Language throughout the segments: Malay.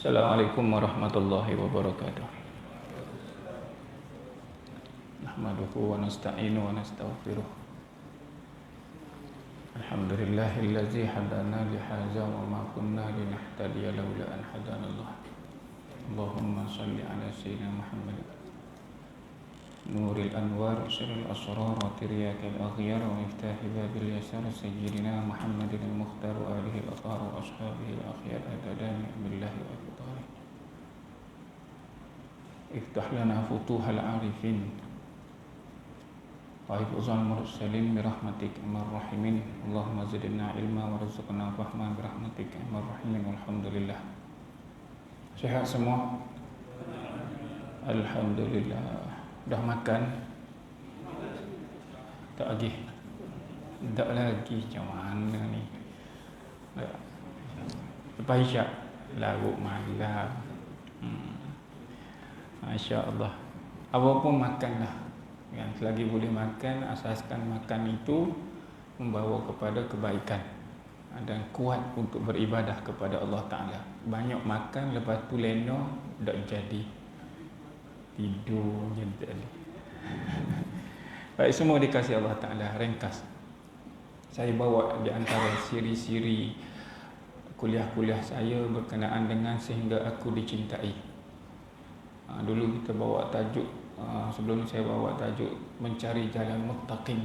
Assalamualaikum warahmatullahi wabarakatuh. Nahmaduhu wa nasta'inu wa nastaghfiruh. Alhamdulillahillazi hadana li hadza wa ma kunna linahtadiya laula an hadanallah. Allahumma shalli ala sayyidina Muhammad nuril anwar sirril asrar wa tiryakil aghyar wa miftahi babil yasar sayyidina Muhammadin al-mukhtar wa alihi al-athhar wa ashabihi al-akhyar adadani billahi wa aqtari. Iftah lana futuhal arifin wa hifzal mursalin birahmatik amar rahimin. Allahumma zidna ilma warzuqna fahma birahmatik amar rahimin. Alhamdulillah. Sehat semua? Alhamdulillah. Dah makan? Tak lagi. Tak lagi, macam mana ni? Lepas isyak larut malam. Masya Allah. Apa pun makanlah. Yang selagi boleh makan, asaskan makan itu membawa kepada kebaikan dan kuat untuk beribadah kepada Allah Ta'ala. Banyak makan, lepas tu lena, tak jadi. Tidur je tadi. Baik, semua dikasih Allah Ta'ala. Ringkas, saya bawa di antara siri-siri kuliah-kuliah saya berkenaan dengan sehingga aku dicintai. Dulu kita bawa tajuk, sebelum ni saya bawa tajuk mencari jalan muttaqin.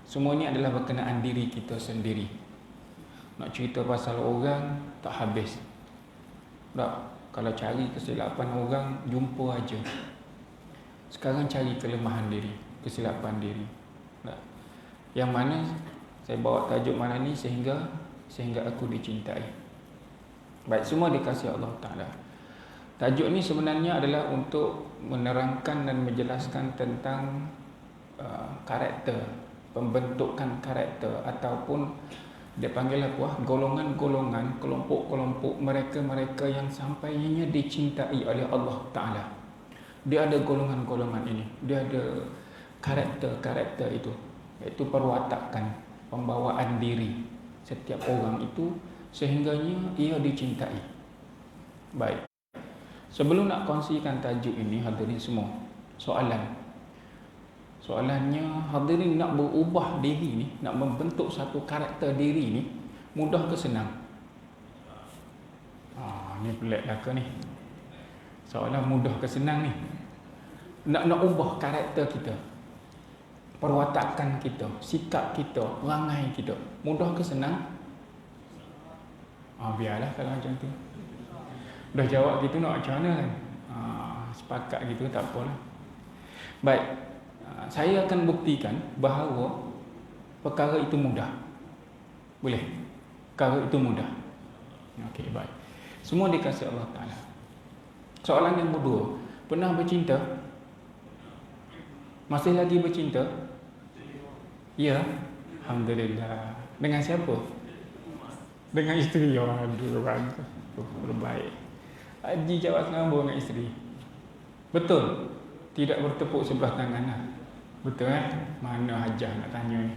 Semua ni adalah berkenaan diri kita sendiri. Nak cerita pasal orang tak habis. Tak, kalau cari kesilapan orang jumpa aja. Sekarang cari kelemahan diri, kesilapan diri. Tak. Yang mana saya bawa tajuk mana ni sehingga aku dicintai. Baik, semua dikasih Allah Ta'ala. Tajuk ni sebenarnya adalah untuk menerangkan dan menjelaskan tentang karakter, pembentukan karakter, ataupun dia panggil apa? Golongan-golongan, kelompok-kelompok mereka-mereka yang sampainya dicintai oleh Allah Ta'ala. Dia ada golongan-golongan ini. Dia ada karakter-karakter itu. Iaitu perwatakan, pembawaan diri setiap orang itu sehingganya ia dicintai. Baik. Sebelum nak kongsikan tajuk ini, hadirin semua, soalannya, hadirin nak berubah diri ni, nak membentuk satu karakter diri ni, mudah ke senang? Ni pelik lah ke ni? Soalan mudah ke senang ni? Nak ubah karakter kita, perwatakan kita, sikap kita, perangai kita, mudah ke senang? Biarlah kalau macam tu. Dah jawab gitu, nak macam mana kan? Sepakat gitu, tak apalah. Baik, saya akan buktikan bahawa perkara itu mudah. Boleh? Perkara itu mudah. Okey, baik. Semua dikasih Allah Ta'ala. Soalan yang kedua, pernah bercinta? Masih lagi bercinta? Ya, Alhamdulillah. Dengan siapa? Dengan isteri. Aduh, terbaik. Haji jawab sekarang dengan isteri. Betul? Tidak bertepuk sebelah tangan lah. Betul kan? Mana hajah nak tanya ni?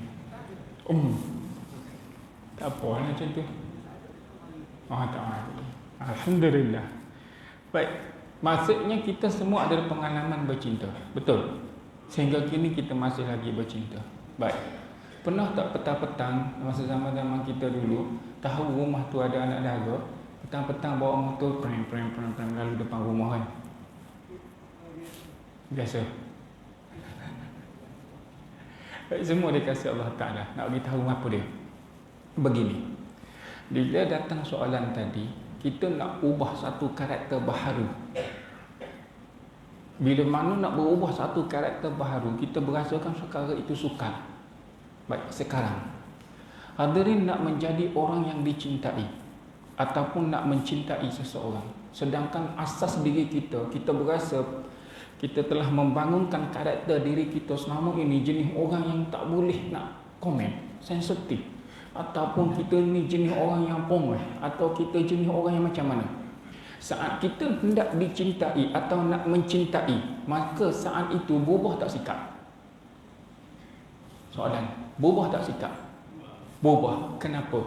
Tak apa lah macam tu. Tak. Alhamdulillah. Baik. Maksudnya kita semua ada pengalaman bercinta. Betul? Sehingga kini kita masih lagi bercinta. Baik. Pernah tak petang-petang masa zaman-zaman kita dulu, tahu rumah tu ada anak dara, petang-petang bawa motor prem lalu depan rumah kan? Biasa. Semua dikasih Allah Ta'ala. Nak beritahu apa dia? Begini, bila datang soalan tadi, kita nak ubah satu karakter baharu. Bila mana nak berubah satu karakter baharu, kita berasakan perkara itu sukar. Baik, sekarang hadirin nak menjadi orang yang dicintai ataupun nak mencintai seseorang, sedangkan asas diri kita berasa kita telah membangunkan karakter diri kita selama ini jenis orang yang tak boleh nak komen, sensitif, ataupun kita ni jenis orang yang pongah, atau kita jenis orang yang macam mana. Saat kita hendak dicintai atau nak mencintai, maka saat itu berubah tak sikap? Soalan, berubah tak sikap? Berubah. Kenapa?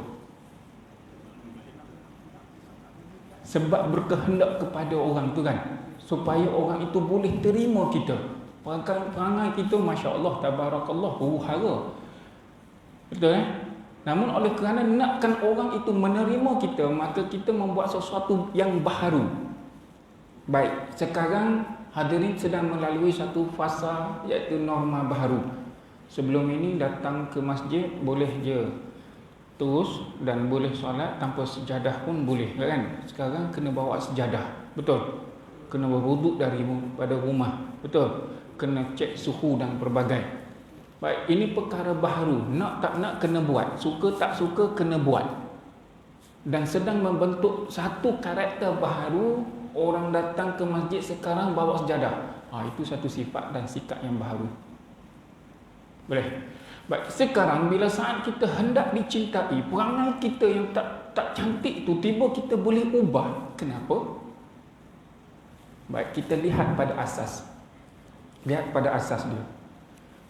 Sebab berkehendak kepada orang tu kan, supaya orang itu boleh terima kita. Perangai kita, Masya Allah, Tabarakallah, huru-hara. Betul Namun oleh kerana nakkan orang itu menerima kita, maka kita membuat sesuatu yang baharu. Baik, sekarang hadirin sedang melalui satu fasa, iaitu norma baharu. Sebelum ini datang ke masjid boleh je terus dan boleh solat tanpa sejadah pun boleh kan. Sekarang kena bawa sejadah. Betul. Kena berwuduk pada rumah. Betul. Kena cek suhu dan pelbagai. Baik, ini perkara baharu. Nak tak nak kena buat. Suka tak suka kena buat. Dan sedang membentuk satu karakter baharu. Orang datang ke masjid sekarang bawa sejadah. Itu satu sifat dan sikap yang baharu. Boleh. Baik, sekarang bila saat kita hendak dicintai, perangai kita yang tak cantik tu tiba kita boleh ubah. Kenapa? Baik, kita lihat pada asas. Lihat pada asas dia.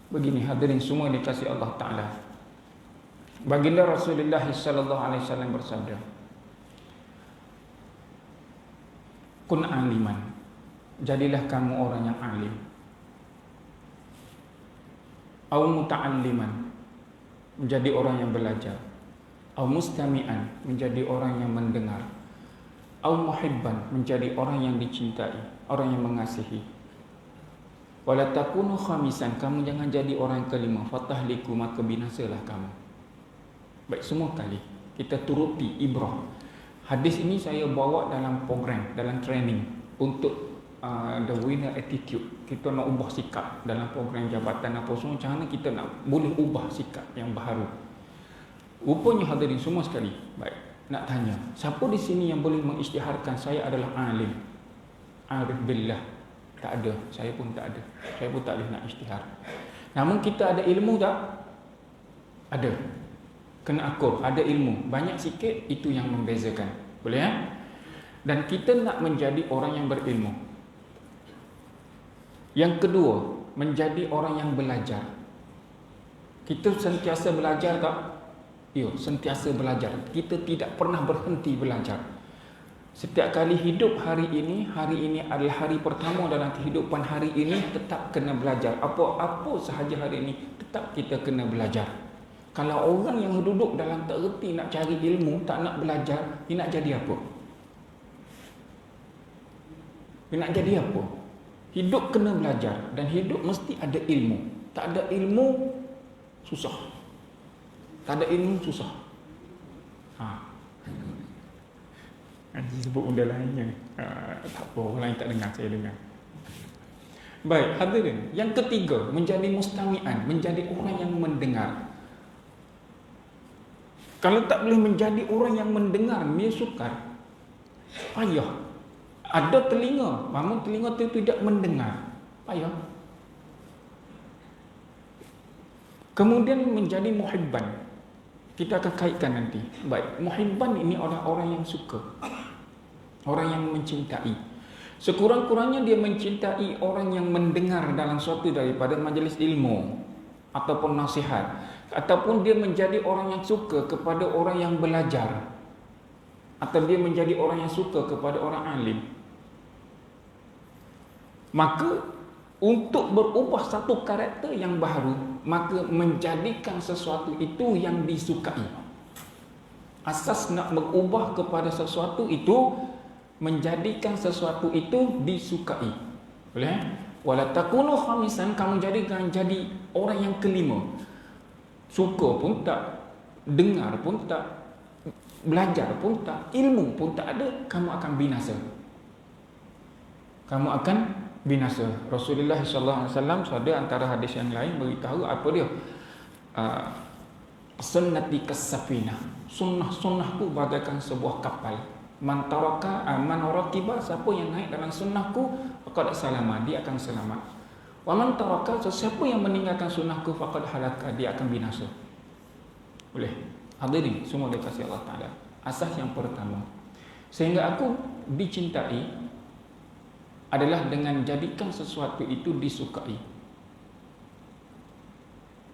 Begini hadirin semua dikasihi Allah Ta'ala. Baginda Rasulullah sallallahu alaihi wasallam bersabda, kun aliman, jadilah kamu orang yang alim. Au muta'alliman, menjadi orang yang belajar. Au mustami'an, menjadi orang yang mendengar. Au muhibban, menjadi orang yang dicintai, orang yang mengasihi. Wala takunu khamisan, kamu jangan jadi orang yang kelima. Fatahliku, maka binasalah kamu. Baik, semua kali kita turuti ibrah. Hadis ini saya bawa dalam program, dalam training untuk the winner attitude. Kita nak ubah sikap dalam program jabatan apa semua. Macam mana kita nak boleh ubah sikap yang baharu. Rupanya hadirin semua sekali. Baik, nak tanya, siapa di sini yang boleh mengisytiharkan saya adalah alim? Arif billah. Tak ada, saya pun tak ada. Saya pun tak boleh nak isytihar. Namun kita ada ilmu tak? Ada. Kena akur, ada ilmu. Banyak sikit, itu yang membezakan. Boleh ya? Dan kita nak menjadi orang yang berilmu. Yang kedua, menjadi orang yang belajar. Kita sentiasa belajar tak? Ya, sentiasa belajar. Kita tidak pernah berhenti belajar. Setiap kali hidup hari ini adalah hari pertama dalam kehidupan hari ini, tetap kena belajar. Apa-apa sahaja hari ini, tetap kita kena belajar. Kalau orang yang duduk dalam tak reti nak cari ilmu, tak nak belajar, dia nak jadi apa? Dia nak jadi apa? Hidup kena belajar dan hidup mesti ada ilmu. Tak ada ilmu, susah. Tak ada ilmu, susah. Nanti sebut benda lainnya. Tak apa, orang lain tak dengar, saya dengar. Baik, hadirin. Yang ketiga, menjadi mustami'an, menjadi orang yang mendengar. Kalau tak boleh menjadi orang yang mendengar, dia sukar. Payah. Ada telinga, namun telinga itu tidak mendengar. Payah. Kemudian menjadi muhibban. Kita akan kaitkan nanti. Baik, muhibban ini orang-orang yang suka. Orang yang mencintai. Sekurang-kurangnya dia mencintai orang yang mendengar dalam suatu daripada majlis ilmu ataupun nasihat, ataupun dia menjadi orang yang suka kepada orang yang belajar, atau dia menjadi orang yang suka kepada orang alim. Maka untuk berubah satu karakter yang baru, maka menjadikan sesuatu itu yang disukai. Asas nak berubah kepada sesuatu itu, menjadikan sesuatu itu disukai. Boleh? Wala takunu khamisan, kamu jadi orang yang kelima. Suka pun tak, dengar pun tak, belajar pun tak, ilmu pun tak ada, kamu akan binasa. Kamu akan binasa. Rasulullah SAW ada antara hadis yang lain beritahu apa dia? Sunnati kas-safinah. Sunnahku bagaikan sebuah kapal. Man raqiba, siapa yang naik dalam sunnahku faqad salama, dia akan selamat. Wa man taraka, siapa yang meninggalkan sunnahku faqad halaka, dia akan binasa. Boleh. Hadirin semua dikasihi Allah Taala. Asas yang pertama, sehingga aku dicintai adalah dengan jadikan sesuatu itu disukai.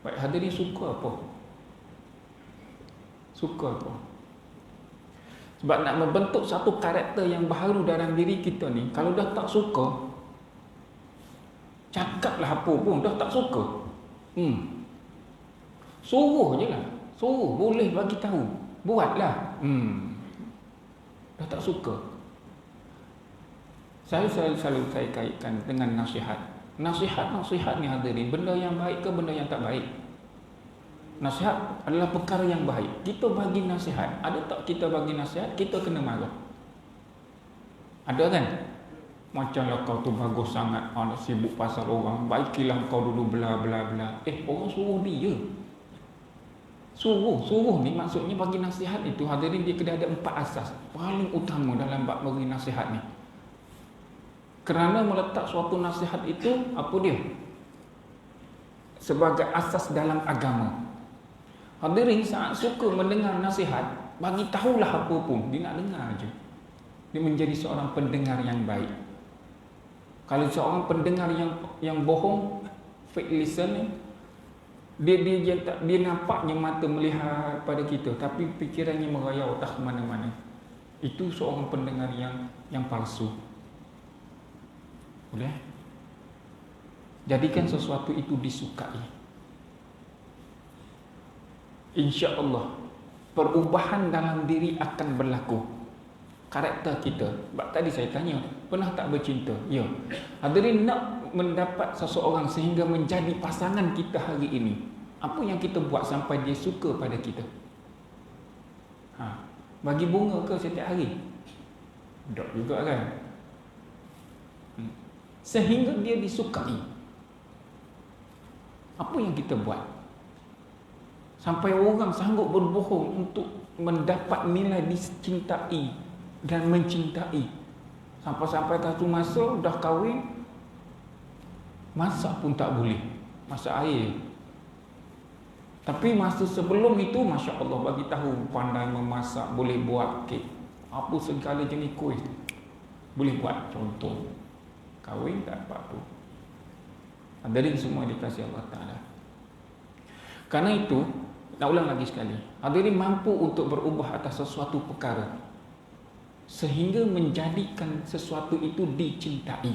Baik, hadirin suka apa? Suka apa? Sebab nak membentuk satu karakter yang baru dalam diri kita ni, kalau dah tak suka, cakaplah apa pun dah tak suka. Suruh je lah. Suruh, boleh bagi tahu. Buatlah. Dah tak suka. Saya selalu saya kaitkan dengan nasihat. Nasihat ni hadirin, benda yang baik ke benda yang tak baik? Nasihat adalah perkara yang baik. Kita bagi nasihat. Ada tak kita bagi nasihat, kita kena marah? Ada kan? Macamlah kau tu bagus sangat, nak sibuk pasal orang. Baikilah kau dulu bla bla bla. Orang suruh dia. Suruh ni maksudnya bagi nasihat itu, hadirin, dia kena ada 4 asas paling utama dalam bab bagi nasihat ni. Kerana meletak suatu nasihat itu, apa dia? Sebagai asas dalam agama. Hadirin sangat suka mendengar nasihat, bagi tahulah apa pun, dia nak dengar je. Dia menjadi seorang pendengar yang baik. Kalau seorang pendengar yang bohong, fake listening, dia nampaknya mata melihat pada kita, tapi fikirannya merayau tak ke mana-mana. Itu seorang pendengar yang palsu. Boleh? Jadikan sesuatu itu disukai. InsyaAllah perubahan dalam diri akan berlaku. Karakter kita. Sebab tadi saya tanya, pernah tak bercinta? Ya. Hadirin, nak mendapat seseorang sehingga menjadi pasangan kita hari ini, apa yang kita buat sampai dia suka pada kita? Bagi bunga ke setiap hari? Tak juga kan? Sehingga dia disukai. Apa yang kita buat? Sampai orang sanggup berbohong untuk mendapat nilai dicintai dan mencintai. Sampai-sampai satu masa dah kahwin, masak pun tak boleh. Masak air. Tapi masa sebelum itu, Masya Allah, bagi tahu pandai memasak, boleh buat kek. Apa segala jenis kuih boleh buat. Contoh, kahwin tak apa-apa. Hadirin semua dikasihi Allah Ta'ala. Karena itu, nak ulang lagi sekali, hadirin mampu untuk berubah atas sesuatu perkara sehingga menjadikan sesuatu itu dicintai.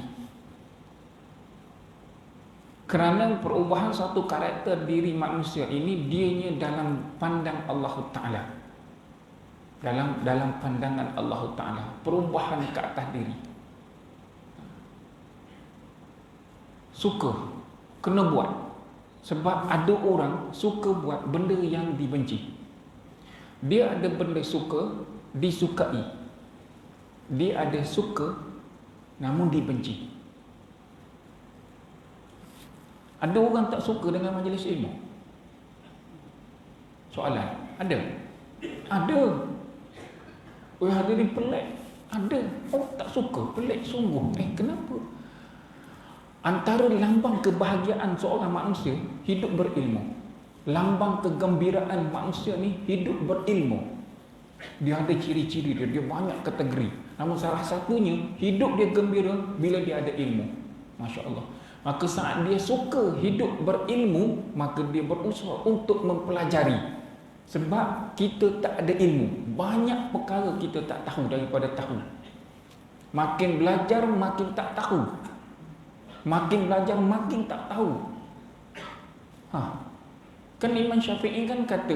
Kerana perubahan satu karakter diri manusia ini, dianya dalam pandang Allah Ta'ala, dalam pandangan Allah Ta'ala, perubahan ke atas diri. Suka, kena buat. Sebab ada orang suka buat benda yang dibenci. Dia ada benda suka, disukai. Dia ada suka, namun dibenci. Ada orang tak suka dengan majlis ilmu? Soalan, ada? Ada. Hadirin, pelik. Ada. Tak suka, pelik sungguh. Kenapa? Antara lambang kebahagiaan seorang manusia, hidup berilmu. Lambang kegembiraan manusia ni, hidup berilmu. Dia ada ciri-ciri dia banyak kategori. Namun salah satunya, hidup dia gembira bila dia ada ilmu. Masya Allah. Maka saat dia suka hidup berilmu, maka dia berusaha untuk mempelajari. Sebab kita tak ada ilmu. Banyak perkara kita tak tahu daripada tahu. Makin belajar, makin tak tahu. Makin belajar, makin tak tahu. Kan Imam Syafi'i kan kata,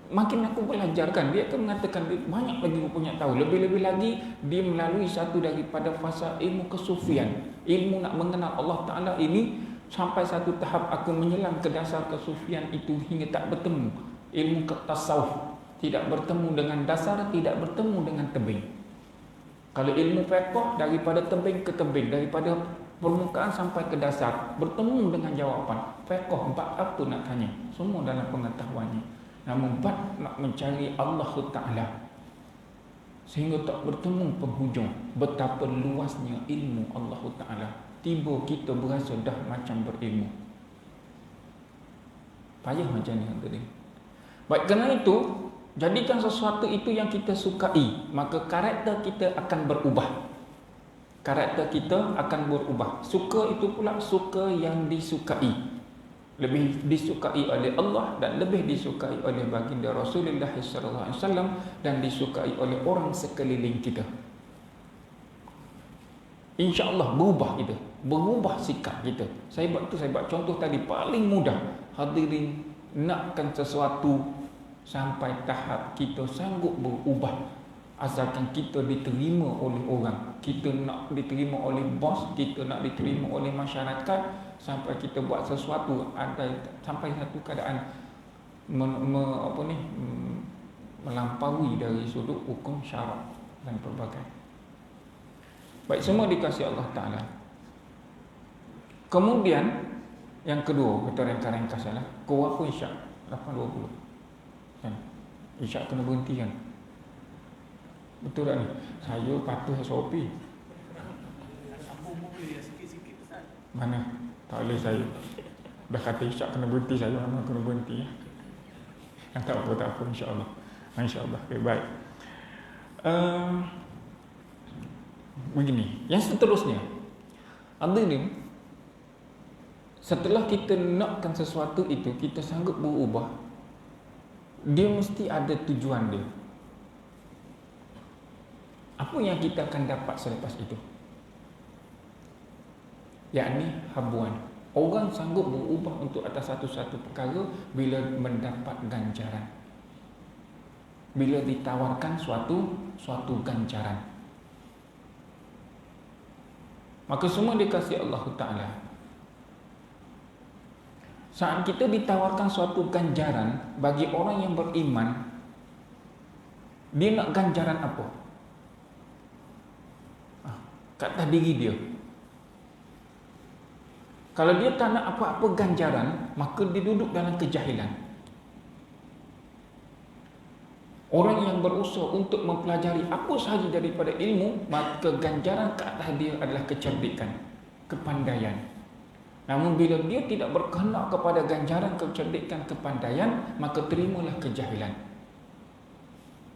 makin aku belajar kan, dia akan mengatakan banyak lagi aku punya tahu. Lebih-lebih lagi, dia melalui satu daripada fasa ilmu kesufian. Ilmu nak mengenal Allah Ta'ala ini, sampai satu tahap aku menyelam ke dasar kesufian itu hingga tak bertemu. Ilmu tasawuf, tidak bertemu dengan dasar, tidak bertemu dengan tebing. Kalau ilmu fiqh, daripada tebing ke tebing, daripada permukaan sampai ke dasar, bertemu dengan jawapan. Fiqh, bab apa nak tanya? Semua dalam pengetahuannya. Namun bab nak mencari Allah Ta'ala, sehingga tak bertemu penghujung. Betapa luasnya ilmu Allah Ta'ala. Tiba kita berasa dah macam berilmu. Payah macam ni, hadirin. Baik, kerana itu, jadikan sesuatu itu yang kita sukai, maka karakter kita akan berubah. Karakter kita akan berubah. Suka itu pula suka yang disukai. lebih disukai oleh Allah dan lebih disukai oleh baginda Rasulullah sallallahu alaihi wasallam dan disukai oleh orang sekeliling kita. InsyaAllah berubah kita, berubah sikap kita. Saya buat contoh tadi paling mudah. Hadirin, nakkan sesuatu sampai tahap kita sanggup berubah, asalkan kita diterima oleh orang, kita nak diterima oleh bos, kita nak diterima oleh masyarakat, sampai kita buat sesuatu ada sampai satu keadaan melampaui dari sudut hukum syarak dan pelbagai. Baik, semua dikasih Allah Ta'ala. Kemudian yang kedua, kita ringkas lah, waktu isyak 8.20 kan? Isyak kena berhenti kan? Betul tak ni? Saya patuh SOP. Mana? Tak boleh saya. Dah kata isyak kena berhenti, saya memang kena berhenti. Tak apa, insyaAllah. InsyaAllah, okay, baik. Begini, yang seterusnya, hadirin, setelah kita nakkan sesuatu itu, kita sanggup berubah, dia mesti ada tujuan dia. Apa yang kita akan dapat selepas itu? Yakni habuan. Orang sanggup berubah untuk atas satu-satu perkara bila mendapat ganjaran, bila ditawarkan suatu ganjaran. Maka semua dikasih Allah Ta'ala, saat kita ditawarkan suatu ganjaran, bagi orang yang beriman, dia nak ganjaran apa? Kata diri dia. Kalau dia tak nak apa-apa ganjaran, maka dia duduk dalam kejahilan. Orang yang berusaha untuk mempelajari apa sahaja daripada ilmu, maka ganjaran ke atas dia adalah kecerdikan, kepandaian. Namun bila dia tidak berkehendak kepada ganjaran, kecerdikan, kepandaian, maka terimalah kejahilan.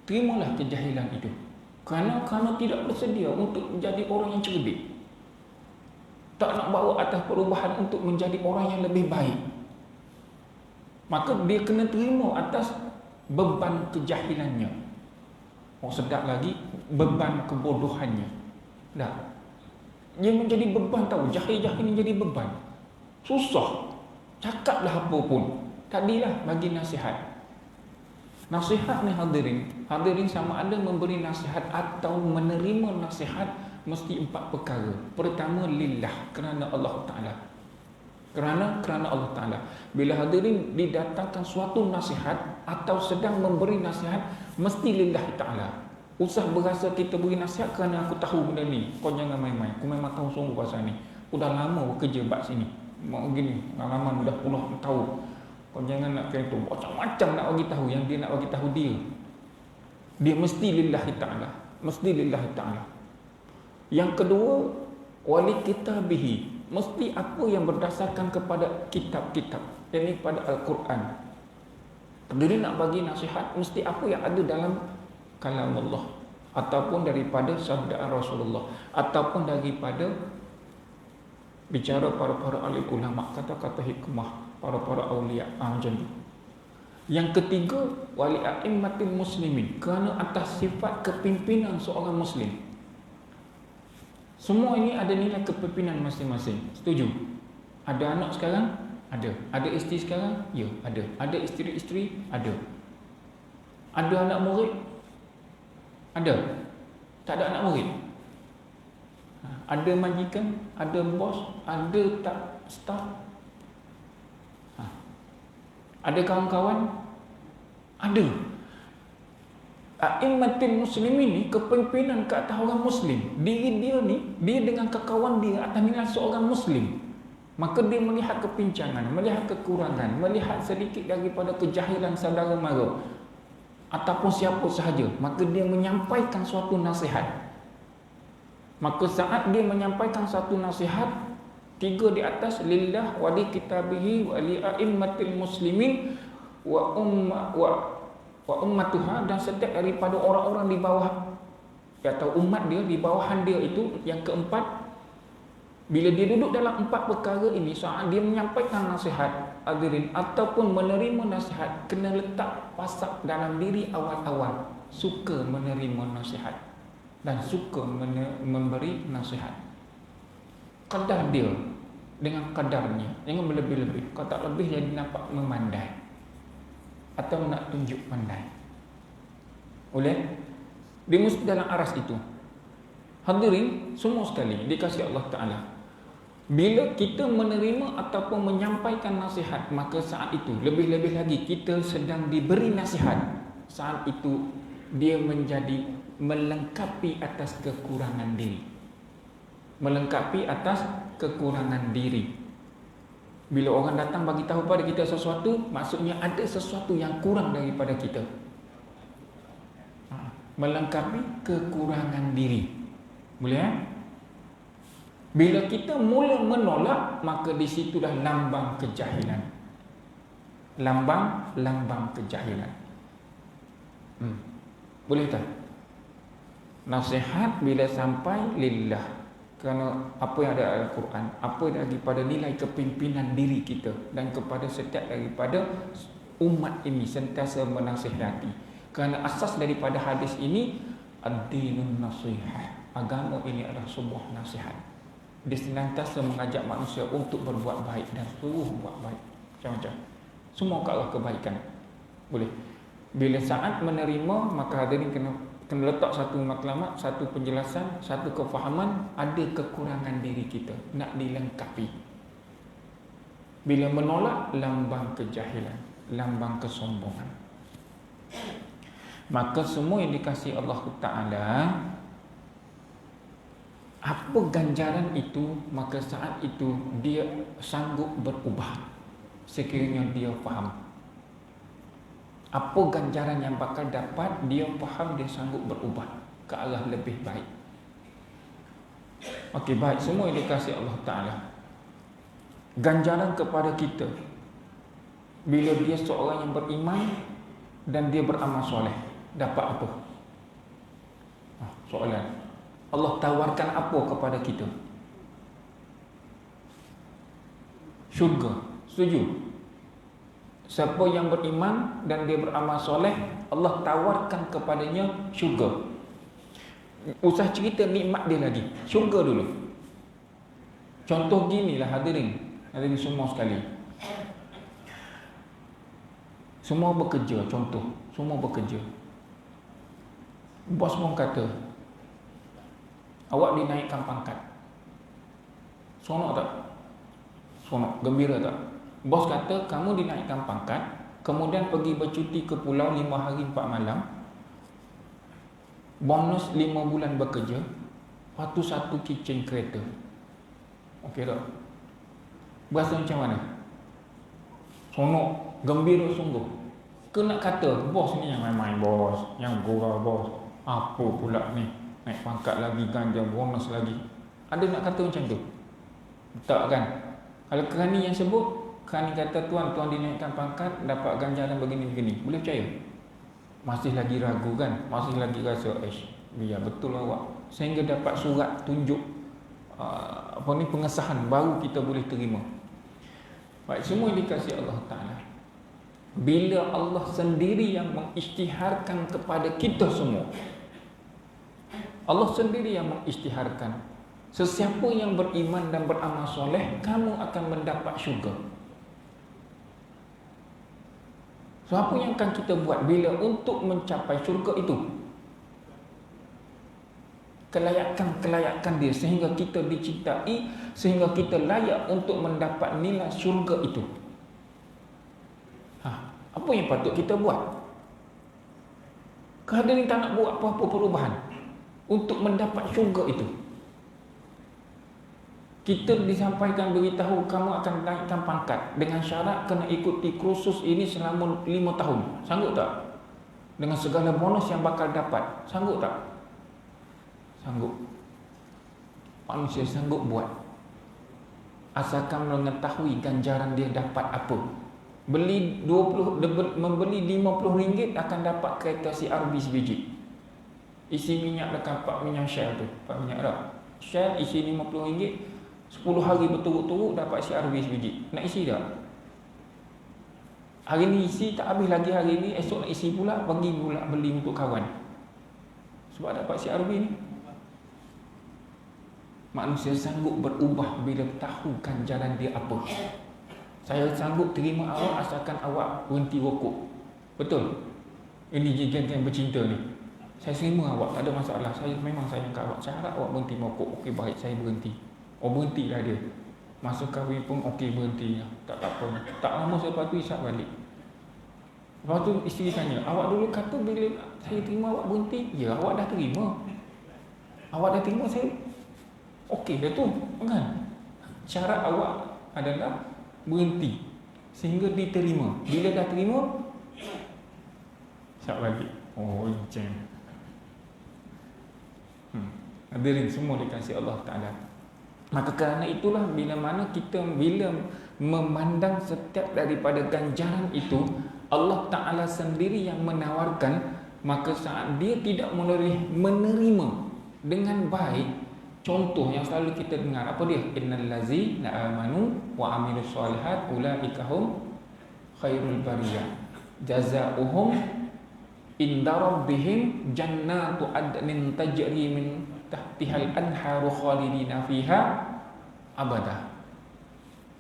Terimalah kejahilan itu. Kerana tidak bersedia untuk menjadi orang yang cerdik. Tak nak bawa atas perubahan untuk menjadi orang yang lebih baik. Maka dia kena terima atas beban kejahilannya. Sedap lagi, beban kebodohannya. Dah. Dia menjadi beban, tahu, jahil-jahil ni jadi beban. Susah. Cakaplah apa pun. Tadilah bagi nasihat. Nasihat ni hadirin sama ada memberi nasihat atau menerima nasihat, mesti 4 perkara. Pertama, lillah, kerana Allah Ta'ala. Kerana Allah Ta'ala. Bila hadirin didatangkan suatu nasihat atau sedang memberi nasihat, mesti lillah Ta'ala. Usah berasa kita beri nasihat kerana aku tahu benda ni. Kau jangan main-main. Aku memang tahu sungguh pasal ni. Aku dah lama bekerja bab sini. Mau gini, pengalaman dah puluh tahun. Kau jangan nak kata macam-macam nak bagi tahu. Yang dia nak bagi tahu dia mesti lillahi ta'ala. Mesti lillahi ta'ala. Yang kedua, wali kitabihi. Mesti apa yang berdasarkan kepada kitab-kitab, yakni pada Al-Quran. Dia nak bagi nasihat, mesti apa yang ada dalam kalam Allah, ataupun daripada sabda Rasulullah, ataupun daripada bicara para alim ulama, kata-kata hikmah para awliya, macam tu. Yang ketiga, wali a'immatil muslimin, kerana atas sifat kepimpinan seorang muslim. Semua ini ada nilai kepimpinan masing-masing. Setuju? Ada anak sekarang? Ada. Ada isteri sekarang? Ya, ada. Ada isteri-isteri? Ada. Ada anak murid? Ada. Tak ada anak murid? Ada majikan? Ada bos? Ada tak staff? Ada kawan-kawan? Ada. A'immatul muslimin ni kepimpinan ke atas orang muslim. Diri dia ni, dia dengan kekawan dia atas nilai seorang muslim. Maka dia melihat kepincangan, melihat kekurangan, melihat sedikit daripada kejahilan saudara mara ataupun siapa sahaja, maka dia menyampaikan suatu nasihat. Maka saat dia menyampaikan satu nasihat, 3 di atas, lillah wa li kitabihi wa li a'immatil muslimin wa ummatuha, dan setiap daripada orang-orang di bawah atau umat dia, di bawahan dia itu. Yang keempat, Bila dia duduk dalam 4 perkara ini, saat dia menyampaikan nasihat, hadirin, ataupun menerima nasihat, kena letak pasak dalam diri awal-awal, suka menerima nasihat dan suka memberi nasihat. Kadar dia dengan kadarnya, jangan berlebih-lebih. Kalau tak lebih jadi nampak memandai atau nak tunjuk pandai. Boleh? Dia mesti dalam aras itu. Hadirin semua sekali dikasihi Allah Ta'ala, bila kita menerima ataupun menyampaikan nasihat, maka saat itu lebih-lebih lagi kita sedang diberi nasihat. Saat itu dia menjadi melengkapi atas kekurangan diri. Melengkapi atas kekurangan diri. Bila orang datang bagi tahu pada kita sesuatu, maksudnya ada sesuatu yang kurang daripada kita. Melengkapi kekurangan diri. Boleh? Bila kita mula menolak, maka di situlah lambang kejahilan. Lambang kejahilan. Boleh tak? Nasihat bila sampai lillah, kerana apa yang ada dalam Al-Quran, apa daripada nilai kepimpinan diri kita dan kepada setiap daripada umat ini sentiasa menasihati. Kerana asas daripada hadis ini, ad-dinun nasihah. Agama ini adalah sebuah nasihat. Dia senantiasa mengajak manusia untuk berbuat baik dan suruh buat baik. Macam-macam. Semua ke arah kebaikan. Boleh. Bila saat menerima, maka hadirin kena letak satu matlamat, satu penjelasan, satu kefahaman. Ada kekurangan diri kita, nak dilengkapi. Bila menolak, lambang kejahilan, lambang kesombongan. Maka semua yang dikasihi Allah Ta'ala, apa ganjaran itu, maka saat itu dia sanggup berubah sekiranya dia faham. Apa ganjaran yang bakal dapat, dia faham, dia sanggup berubah ke arah lebih baik. Okey, baik, semua yang dikasihi Allah Ta'ala, ganjaran kepada kita bila dia seorang yang beriman dan dia beramal soleh, dapat apa? Soalan. Allah tawarkan apa kepada kita? Syurga. Setuju? Siapa yang beriman dan dia beramal soleh, Allah tawarkan kepadanya syurga. Usah cerita nikmat dia lagi, syurga dulu. Contoh ginilah hadirin semua sekali. Semua bekerja, contoh, semua bekerja. Bos pun kata, awak dinaikkan pangkat. Seronok tak? Seronok, gembira tak? Bos kata kamu dinaikkan pangkat, kemudian pergi bercuti ke pulau 5 hari 4 malam, bonus 5 bulan bekerja, lepas tu 1 kitchen kereta. Okey tak? Berasa macam mana? Seronok, gembira sungguh. Kena kata bos ni yang main-main bos, yang gurau bos, apa pula ni, naik pangkat lagi, ganja bonus lagi. Ada nak kata macam tu? Tak kan? Kalau kerani yang sebut, kerani kata tuan dinaikkan pangkat, dapat ganjaran begini-begini, boleh percaya? Masih lagi ragu kan? Masih lagi rasa biar betul awak, sehingga dapat surat tunjuk pengesahan baru kita boleh terima. Baik, semua yang dikasihi Allah Ta'ala, bila Allah sendiri yang mengisytiharkan kepada kita semua, Allah sendiri yang mengisytiharkan, sesiapa yang beriman dan beramal soleh, kamu akan mendapat syurga. So, apa yang akan kita buat bila untuk mencapai syurga itu? Kelayakan dia sehingga kita dicintai, sehingga kita layak untuk mendapat nilai syurga itu. Apa yang patut kita buat? Hadirin tak nak buat apa-apa perubahan untuk mendapat syurga itu. Kita disampaikan, beritahu kamu akan naikkan pangkat dengan syarat kena ikuti kursus ini selama 5 tahun. Sanggup tak? Dengan segala bonus yang bakal dapat. Sanggup tak? Sanggup. Manusia sanggup buat, asalkan mengetahui ganjaran dia dapat apa. Membeli RM50 akan dapat kereta CRV sebiji. Isi minyak dekat 4 minyak Shell tu, 4 minyak rak Shell isi RM50, 10 hari berturut-turut dapat CRV sebiji. Nak isi tak? Hari ni isi tak habis lagi hari ni, esok nak isi pula, pergi pula beli untuk kawan. Sebab dapat CRV ni. Manusia sanggup berubah bila tahu ganjaran dia apa. Saya sanggup terima awak asalkan awak berhenti rokok. Betul? Ini geng-geng bercinta ni. Saya terima awak, tak ada masalah. Saya memang sayang kat awak. Saya harap awak berhenti merokok. Okey, baik, saya berhenti. Oh, berhentilah dia. Masa kahwin pun okey, berhenti. Tak apa. Tak lama selepas tu isap balik. Lepas tu isteri tanya, awak dulu kata bila saya terima awak berhenti. Ya, awak dah terima. Awak dah terima, saya okey dah tu, kan? Syarat awak adalah berhenti sehingga diterima. Bila dah terima, syak balik. Oh, macam hadirin semua dikasihi Allah Ta'ala. Maka kerana itulah bila memandang setiap daripada ganjaran itu, Allah Ta'ala sendiri yang menawarkan, maka saat dia tidak menerima dengan baik. Contoh yang selalu kita dengar, apa dia? Innal ladzina amanu wa amilus solihat ulaika hum khairul bariyah jazaohum inda rabbihim jannatu adnin tajri min tahtihal anharu khalidina fiha abada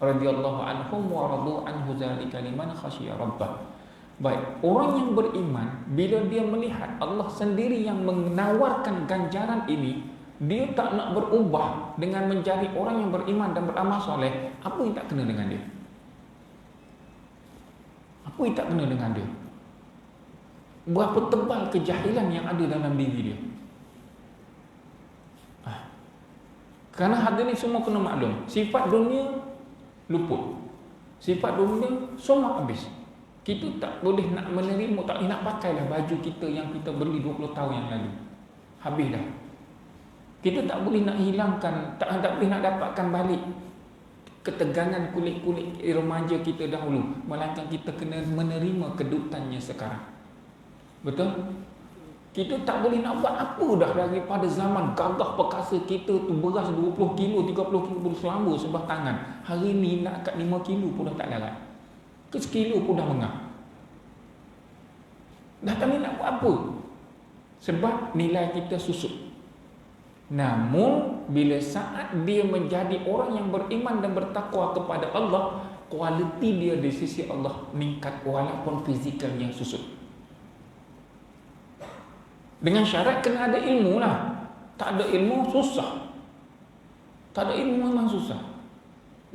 radhiyallahu anhum wa radu anhu dzalika liman khasyiya rabbah. Baik, orang yang beriman bila dia melihat Allah sendiri yang menawarkan ganjaran ini, dia tak nak berubah dengan menjadi orang yang beriman dan beramal soleh. Apa yang tak kena dengan dia? Apa yang tak kena dengan dia? Berapa tebal kejahilan yang ada dalam diri dia? Kerana hadirin semua kena maklum, sifat dunia luput, sifat dunia semua habis. Kita tak boleh nak menerima, tak boleh nak pakailah baju kita yang kita beli 20 tahun yang lalu. Habis dah. Kita tak boleh nak hilangkan, tak boleh nak dapatkan balik ketegangan kulit-kulit remaja kita dahulu, melainkan kita kena menerima kedudukannya sekarang. Betul? Kita tak boleh nak buat apa dah daripada zaman gagah perkasa kita tu, beras 20 kilo, 30 kilo pun selamba sebelah tangan. Hari ni nak kat 5 kilo pun dah tak larat. Ke sekilo pun dah mengah. Dah tak boleh nak buat apa. Sebab nilai kita susut. Namun bila saat dia menjadi orang yang beriman dan bertakwa kepada Allah, kualiti dia di sisi Allah meningkat walaupun fizikalnya susut. Dengan syarat kena ada ilmu lah. Tak ada ilmu susah. Tak ada ilmu memang susah.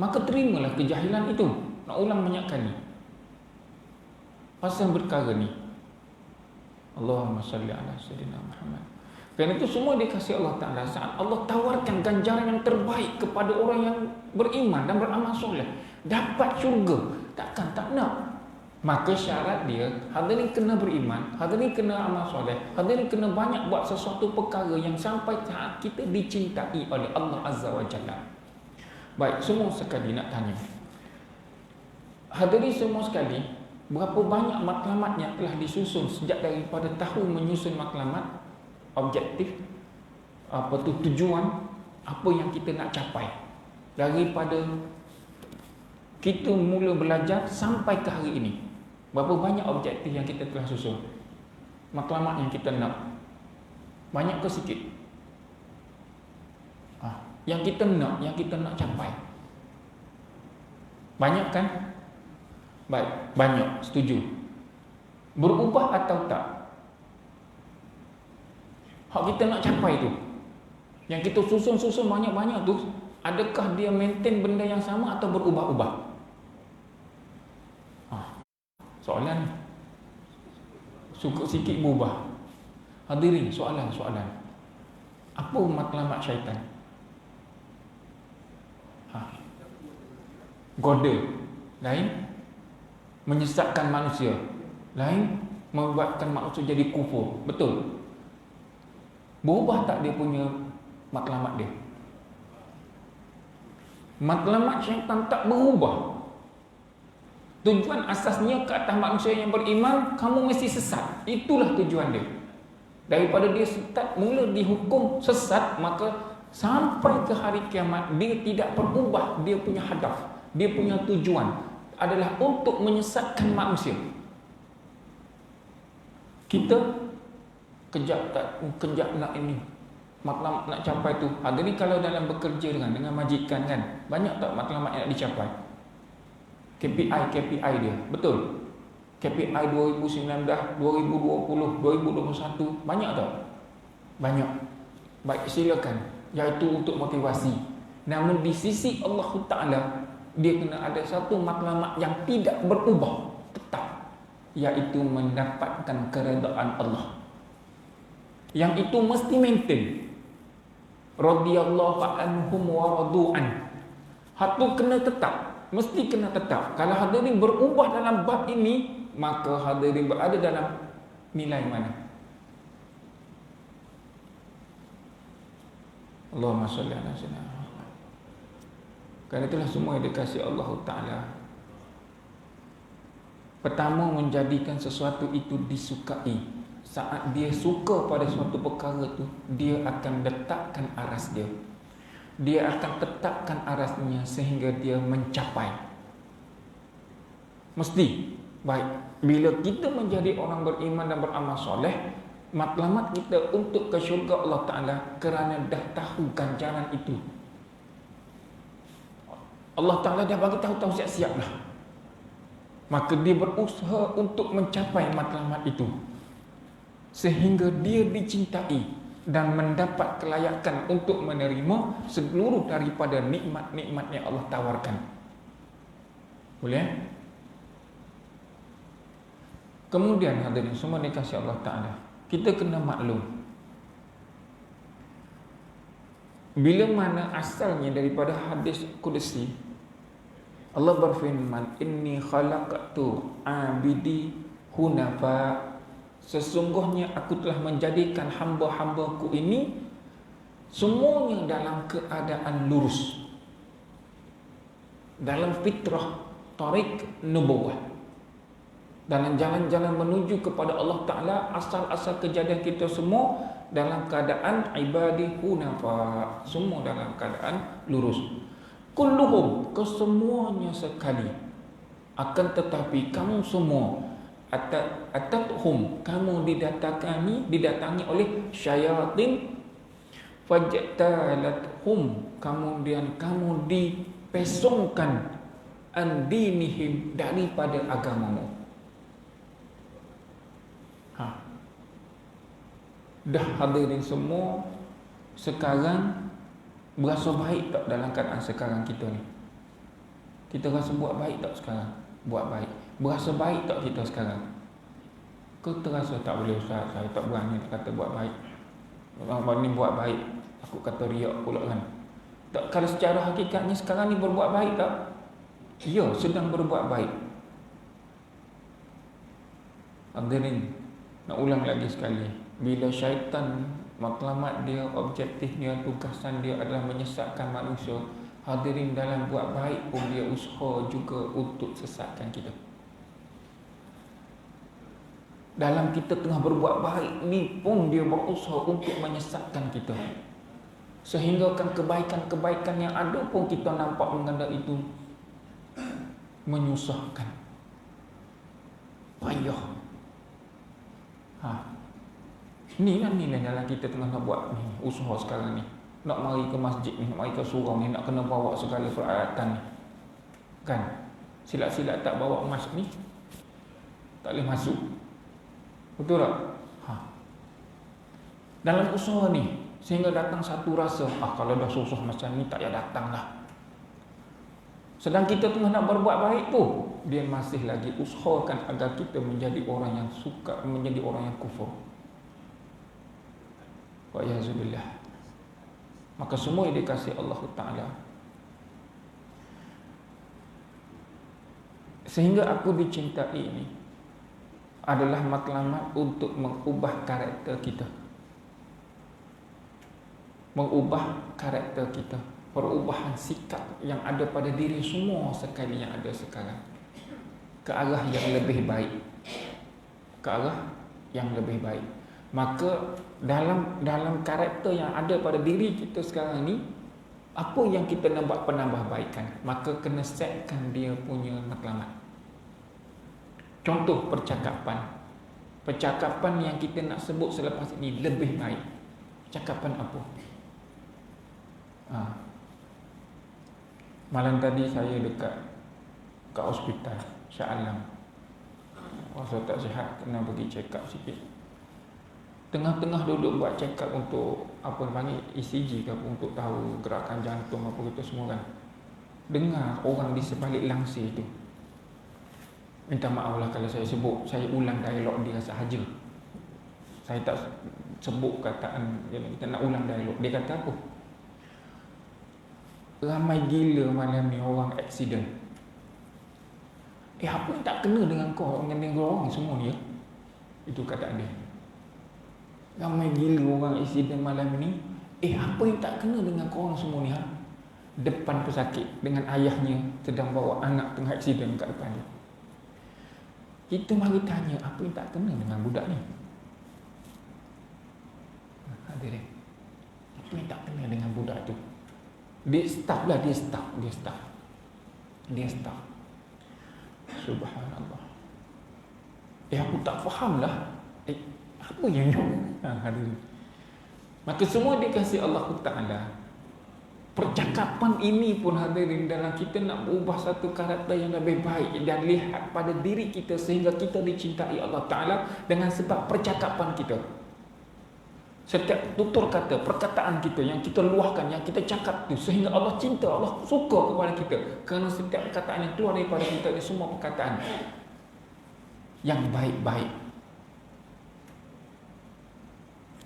Maka terimalah kejahilan itu. Nak ulang banyak kali. Pasal perkara ni. Allahumma salli ala sayyidina Muhammad. Kerana itu semua dikasih Allah Ta'ala. Saat Allah tawarkan ganjaran yang terbaik kepada orang yang beriman dan beramal soleh, dapat syurga, takkan tak nak. Maka syarat dia, hadirin kena beriman, hadirin kena amal soleh, hadirin kena banyak buat sesuatu perkara yang sampai saat kita dicintai oleh Allah Azza wa Jalla. Baik, semua sekali nak tanya, hadirin semua sekali, berapa banyak matlamat yang telah disusun sejak daripada tahun menyusun matlamat, objektif, apa tu tujuan, apa yang kita nak capai daripada kita mula belajar sampai ke hari ini. Berapa banyak objektif yang kita telah susun, matlamat yang kita nak, banyak ke sikit? Yang kita nak capai banyak kan? Baik, banyak, setuju. Berubah atau tak? Hak kita nak capai tu, yang kita susun banyak-banyak tu, adakah dia maintain benda yang sama atau berubah-ubah? Soalan suka sikit berubah. Hadirin, soalan. Apa matlamat syaitan? Goda lain, menyesatkan manusia lain, membuatkan manusia jadi kufur. Betul? Berubah tak dia punya matlamat dia? Matlamat syaitan tak berubah. Tujuan asasnya ke atas manusia yang beriman, kamu mesti sesat. Itulah tujuan dia. Daripada dia start mula dihukum sesat, maka Sampai ke hari kiamat, dia tidak berubah. Dia punya hadaf, dia punya tujuan adalah untuk menyesatkan manusia. Kita kejap nak ini, matlamat nak capai tu. Hari ni kalau dalam bekerja dengan majikan kan, banyak tak matlamat yang nak dicapai? KPI dia, betul? KPI 2019, 2020, 2021, banyak tak? Banyak. Baik, silakan. Iaitu untuk motivasi. Namun di sisi Allah Ta'ala, dia kena ada satu matlamat yang tidak berubah, tetap, iaitu mendapatkan keredaan Allah. Yang itu mesti maintain. Radiyallahu anhum wa radu'an. Hak tu kena tetap, mesti kena tetap. Kalau hadirin berubah dalam bab ini, maka hadirin berada dalam nilai mana? Allahumma salli ala sayyidina. Kerana itulah semua yang dikasihi Allah Ta'ala. Pertama, menjadikan sesuatu itu disukai. Saat dia suka pada suatu perkara tu, dia akan letakkan aras dia. Dia akan tetapkan arasnya sehingga dia mencapai. Mesti. Baik. Bila kita menjadi orang beriman dan beramal soleh, matlamat kita untuk ke syurga Allah Ta'ala kerana dah tahu ganjaran itu. Allah Ta'ala dah bagi tahu siap-siap lah. Maka dia berusaha untuk mencapai matlamat itu sehingga dia dicintai dan mendapat kelayakan untuk menerima seluruh daripada nikmat-nikmat yang Allah tawarkan. Boleh? Kemudian hadirin semua dikasihi Allah Ta'ala, kita kena maklum, bila mana asalnya daripada hadis Qudsi, Allah berfirman, inni khalaqtu abidi hunafa, sesungguhnya aku telah menjadikan hamba-hambaku ini semuanya dalam keadaan lurus, dalam fitrah tarik nubuwah, dalam jalan-jalan menuju kepada Allah Ta'ala. Asal-asal kejadian kita semua dalam keadaan ibadi hunafa, semua dalam keadaan lurus. Kulluhum, kesemuanya sekali. Akan tetapi kamu semua, atathum, kamu didatangi oleh syayatin, fajtalathum, kemudian kamu dipesongkan an dinihim, daripada agamamu. Dah hadirin semua, sekarang berasa baik tak dalam keadaan sekarang kita ni? Kita rasa buat baik tak sekarang? Buat baik. Berasa baik tak kita sekarang? Kau terasa tak boleh, Ustaz, saya tak berani nak kata buat baik. Orang ni buat baik, aku kata riak pula kan. Tak, kalau secara hakikatnya sekarang ni berbuat baik tak? Ya, sedang berbuat baik. Hadirin, nak ulang lagi sekali. Bila syaitan, matlamat dia, objektif dia, tugasan dia adalah menyesatkan manusia, hadirin, dalam buat baik pun dia usaha juga untuk sesatkan kita. Dalam kita tengah berbuat baik ni pun dia berusaha untuk menyesatkan kita, sehingga kan kebaikan-kebaikan yang ada pun kita nampak mengenai itu menyusahkan, payah. Ni lah nilai dalam kita tengah nak buat ni, usaha sekarang ni. Nak mari ke masjid ni, nak mari ke surau ni, nak kena bawa segala peralatan ni. Kan? Silat-silat tak bawa emas ni, tak boleh masuk. Betul tak? Dalam usaha ni, sehingga datang satu rasa, kalau dah susah macam ni, tak payah datang lah. Sedang kita tengah nak berbuat baik tu, dia masih lagi usahakan agar kita menjadi orang yang suka, menjadi orang yang kufur. Wa'iyahzubillah. Maka semua yang dikasihi Allah Ta'ala, sehingga aku dicintai ini adalah matlamat untuk mengubah karakter kita. Mengubah karakter kita, perubahan sikap yang ada pada diri semua sekali yang ada sekarang, ke arah yang lebih baik. Ke arah yang lebih baik. Maka dalam karakter yang ada pada diri kita sekarang ni, apa yang kita nak buat penambahbaikan, maka kena setkan dia punya matlamat. Contoh percakapan yang kita nak sebut selepas ini lebih baik. Percakapan apa? Malam tadi saya dekat hospital Shah Alam. Rasa tak sihat, kena pergi check up sikit. Tengah-tengah duduk buat check up untuk apa panggil ECG ke apa, untuk tahu gerakan jantung apa kita semua kan. Dengar orang di sebalik langsir tu. Minta maaf lah kalau saya sebut, saya ulang dialog dia sahaja. Saya tak sebut kataan, kita nak ulang dialog. Dia kata apa? Ramai gila malam ni orang aksiden. Apa yang tak kena dengan kau, dengan orang semua ni ya? Itu kataan dia. Ramai gila orang aksiden malam ni. Apa yang tak kena dengan kau orang semua ni ha? Depan pesakit dengan ayahnya sedang bawa anak tengah aksiden kat depan dia. Kita mari tanya, apa yang tak kena dengan budak ni? Hadirin, apa yang tak kena dengan budak tu? Dia staff. Subhanallah. Aku tak faham lah. Apa yang hadirin? Maka semua dikasih Allah Ta'ala. Percakapan ini pun hadirin, dalam kita nak berubah satu karakter yang lebih baik dan lihat pada diri kita sehingga kita dicintai Allah Ta'ala dengan sebab percakapan kita. Setiap tutur kata, perkataan kita yang kita luahkan, yang kita cakap tu, sehingga Allah cinta, Allah suka kepada kita. Kerana setiap perkataan yang keluar daripada kita ni semua perkataan yang baik-baik,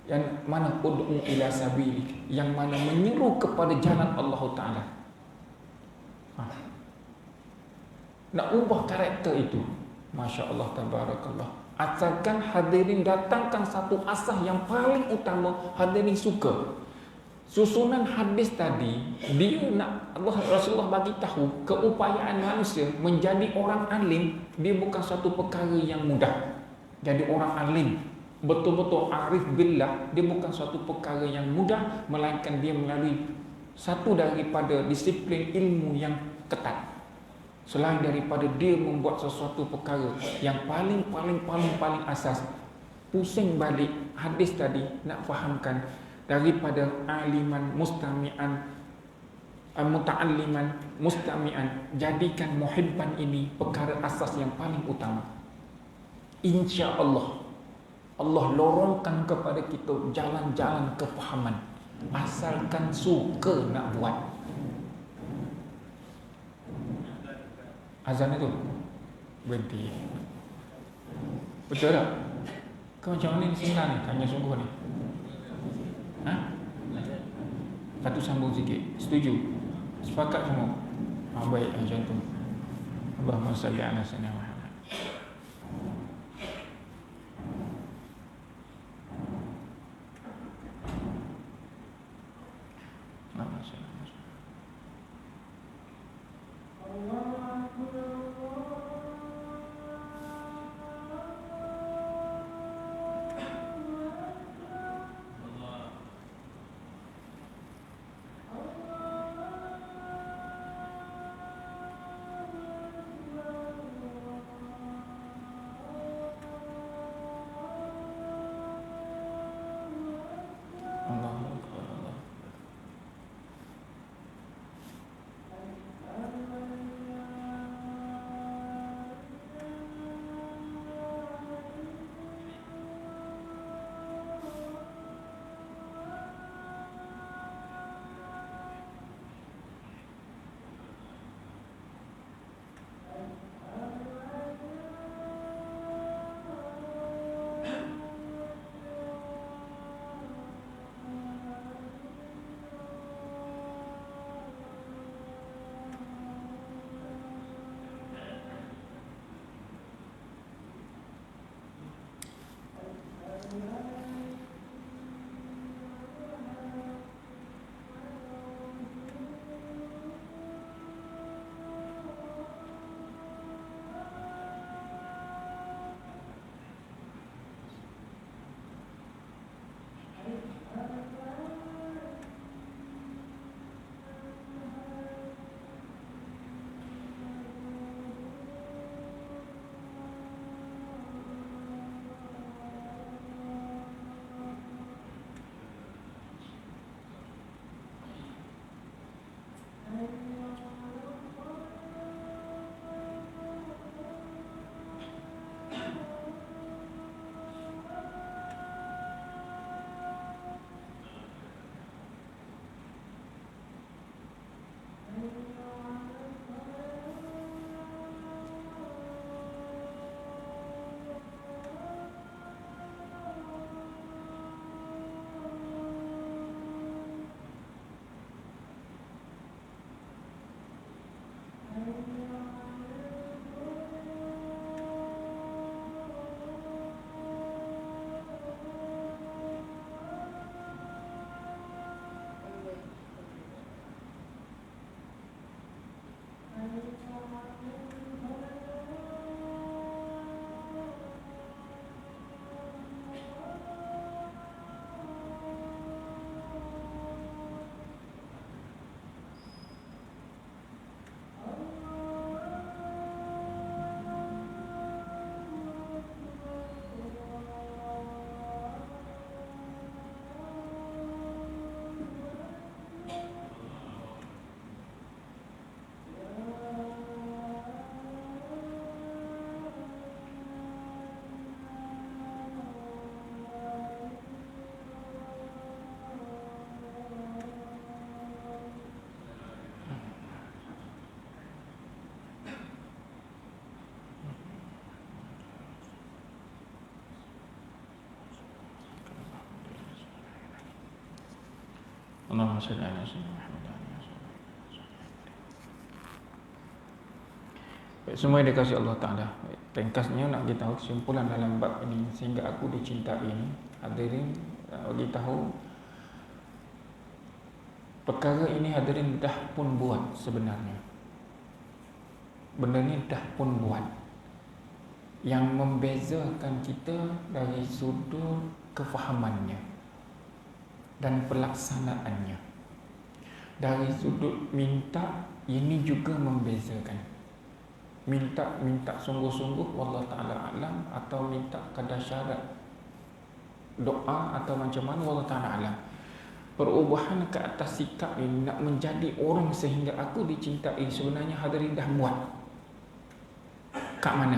yang mana ud'u ila sabili, yang mana menyeru kepada jalan Allah Ta'ala. Nak ubah karakter itu, Masya Allah, Tabarakallah. Asalkan hadirin datangkan satu asas yang paling utama, hadirin suka. Susunan hadis tadi, dia nak Rasulullah bagi tahu keupayaan manusia menjadi orang alim, dia bukan satu perkara yang mudah. Jadi orang alim, betul-betul arif billah, dia bukan suatu perkara yang mudah, melainkan dia melalui satu daripada disiplin ilmu yang ketat. Selain daripada dia membuat sesuatu perkara yang paling asas, pusing balik hadis tadi nak fahamkan daripada aliman mustami'an, muta'alliman mustami'an, jadikan muhibban ini perkara asas yang paling utama. Insya-Allah Allah lorongkan kepada kita jalan-jalan kefahaman, asalkan suka nak buat. Azan itu berhenti. Betul tak? Kau macam mana ni senang ni? Tanya sungguh ni. Satu sambung sikit. Setuju? Sepakat semua? Baik, macam tu. Allahumma salli ala sayyidina Muhammad. Allahumma salli ala sayyidina Muhammad. Baik, semua yang dikasihi Allah Ta'ala. Ringkasnya nak kita tahu kesimpulan dalam bab ini, sehingga aku dicintai ini. Hadirin, bagi tahu perkara ini hadirin dah pun buat sebenarnya. Benda ni dah pun buat. Yang membezakan kita dari sudut kefahamannya dan pelaksanaannya. Dari sudut minta, ini juga membezakan. Minta sungguh-sungguh wallahu ta'ala alam, atau minta kadar syarat doa atau macam mana wallahu ta'ala alam. Perubahan ke atas sikap ini nak menjadi orang sehingga aku dicintai, sebenarnya hadirin dah buat. Kat mana?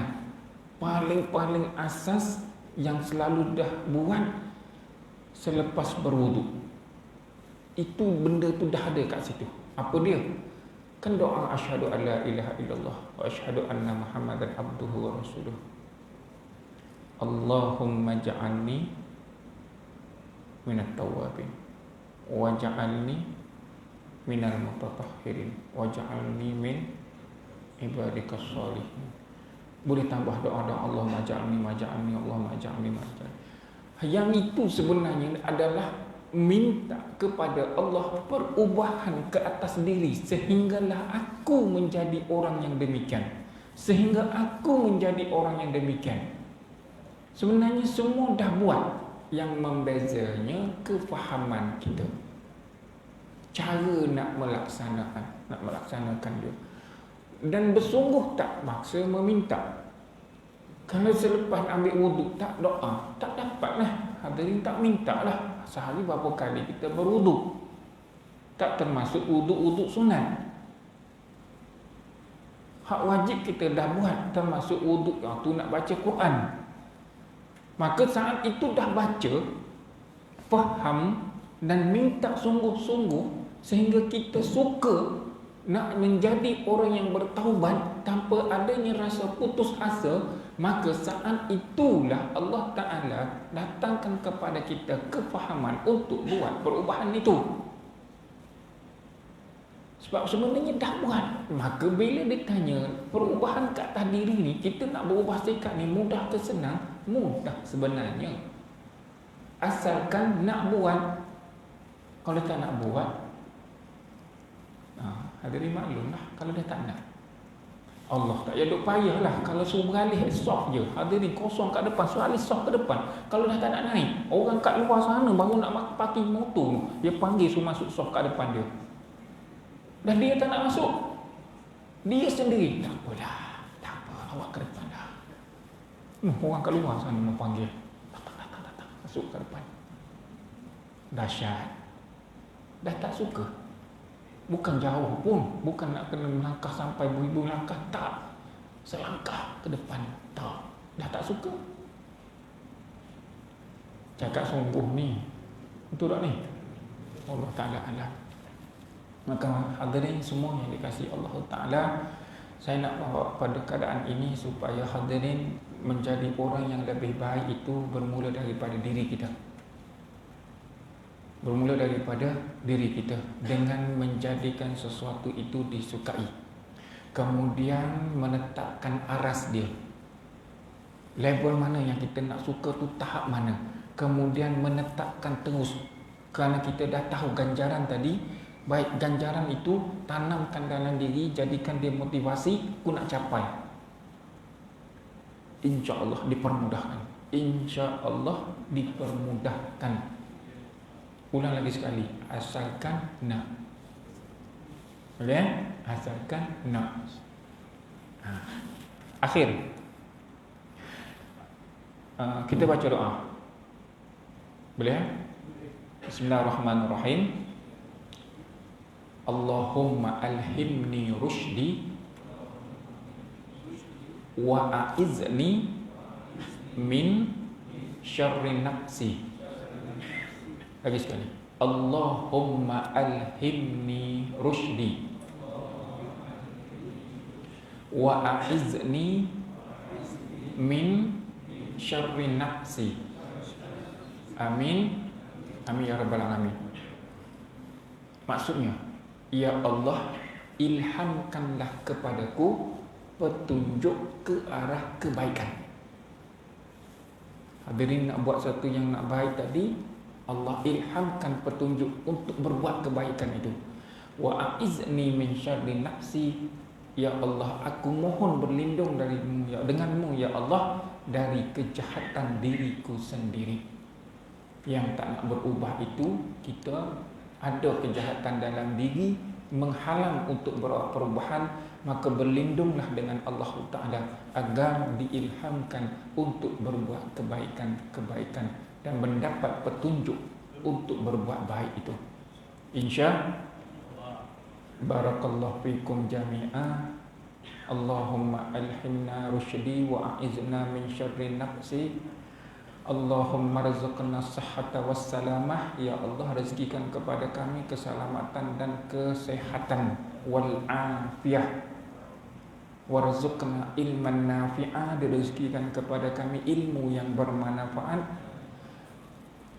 Paling asas yang selalu dah buat selepas berwuduk. Itu benda tu dah ada kat situ. Apa dia? Kan doa asyhadu an la ilaha illallah wa asyhadu anna Muhammadan abduhu wa rasuluh. Allahumma ja'alni minat tawwabin wa ja'alni minal mutatahhirin wa ja'alni min ibadikas shalihin. Boleh tambah doa-doa Allahumma ja'alni maja'alni Allahumma ja'alni maja'alni. Yang itu sebenarnya adalah minta kepada Allah perubahan ke atas diri, sehinggalah aku menjadi orang yang demikian, sehingga aku menjadi orang yang demikian. Sebenarnya semua dah buat. Yang membezanya kefahaman kita, cara nak melaksanakan dia, dan bersungguh tak maksa meminta. Kalau selepas ambil wuduk tak doa, tak dapatlah. Hadirin tak minta lah. Sehari berapa kali kita berwuduk? Tak termasuk wuduk-wuduk sunat. Hak wajib kita dah buat, termasuk wuduk yang tu nak baca Quran. Maka saat itu dah baca, faham dan minta sungguh-sungguh, sehingga kita suka nak menjadi orang yang bertaubat tanpa adanya rasa putus asa. Maka saat itulah Allah Ta'ala datangkan kepada kita kefahaman untuk buat perubahan itu. Sebab sebenarnya dah buat. Maka bila ditanya perubahan kat atas diri ni, kita nak berubah sikap ni mudah ke senang? Mudah sebenarnya, asalkan nak buat. Kalau tak nak buat, hadirin maklumlah kalau dia tak nak. Allah tak payah duk payahlah. Kalau suruh beralih soft je, hadirin kosong kat depan, suruh alih soft ke depan. Kalau dah tak nak naik, orang kat luar sana baru nak parking motor, dia panggil suruh masuk soft kat depan dia. Dan dia tak nak masuk, dia sendiri, tak apalah, tak apa, awak ke depan dah. Orang kat luar sana mau panggil, datang, masuk ke depan. Dahsyat. Dah tak suka. Bukan jauh pun, bukan nak kena melangkah sampai beribu langkah, tak. Selangkah ke depan, tak. Dah tak suka. Cakap sungguh ni, betul tak ni? Allah Ta'ala alam. Maka hadirin semua yang dikasihi Allah Ta'ala, saya nak bawa pada keadaan ini supaya hadirin menjadi orang yang lebih baik itu bermula daripada diri kita. Bermula daripada diri kita dengan menjadikan sesuatu itu disukai. Kemudian menetapkan aras dia. Level mana yang kita nak suka tu, tahap mana. Kemudian menetapkan terus. Kerana kita dah tahu ganjaran tadi, baik ganjaran itu tanamkan dalam diri, jadikan dia motivasi aku nak capai. InsyaAllah dipermudahkan. InsyaAllah dipermudahkan. Ulang lagi sekali, asalkan nak. Boleh? Asalkan nak. Akhir, kita baca doa. Boleh? Bismillahirrahmanirrahim. Allahumma alhimni rushdi wa a'izni min syarri nafsi. Lagi sekali, Allahumma alhimni rushdi wa a'izni min syarri nafsi. Amin. Amin ya rabbal alamin. Maksudnya, ya Allah, ilhamkanlah kepadaku petunjuk ke arah kebaikan. Hadirin, nak buat satu yang nak baik tadi, Allah ilhamkan petunjuk untuk berbuat kebaikan itu. Wa a'izni min syarri nafsi, ya Allah, aku mohon berlindung darimu, denganmu ya Allah, dari kejahatan diriku sendiri. Yang tak nak berubah itu, kita ada kejahatan dalam diri menghalang untuk berbuat perubahan, maka berlindunglah dengan Allah Ta'ala agar diilhamkan untuk berbuat kebaikan dan mendapat petunjuk untuk berbuat baik itu. Barakallahu fikum jami'ah. Allahumma alhimna rusydi wa a'izna min syarri nafsi. Allahumma rizqna sihhata wassalamah. Ya Allah, rezekikan kepada kami keselamatan dan kesehatan wal afiyah. Warzuqna ilman nafi'ah, direzekikan kepada kami ilmu yang bermanfaat.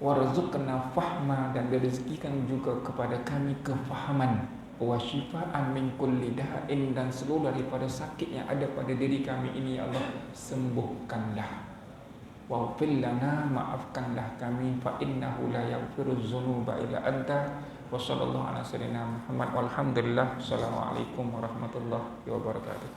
Warzuqna fahma, dan direzekikan juga kepada kami kefahaman. Wa syifaan min kulli da'in, dan seluruh daripada sakit yang ada pada diri kami ini ya Allah, sembuhkanlah. Waghfir lana, maafkanlah kami, fa innahu la yaghfiruz dzunuba illa anta. Wa sallallahu ala sayyidina Muhammad walhamdulillah. Assalamualaikum warahmatullahi wabarakatuh.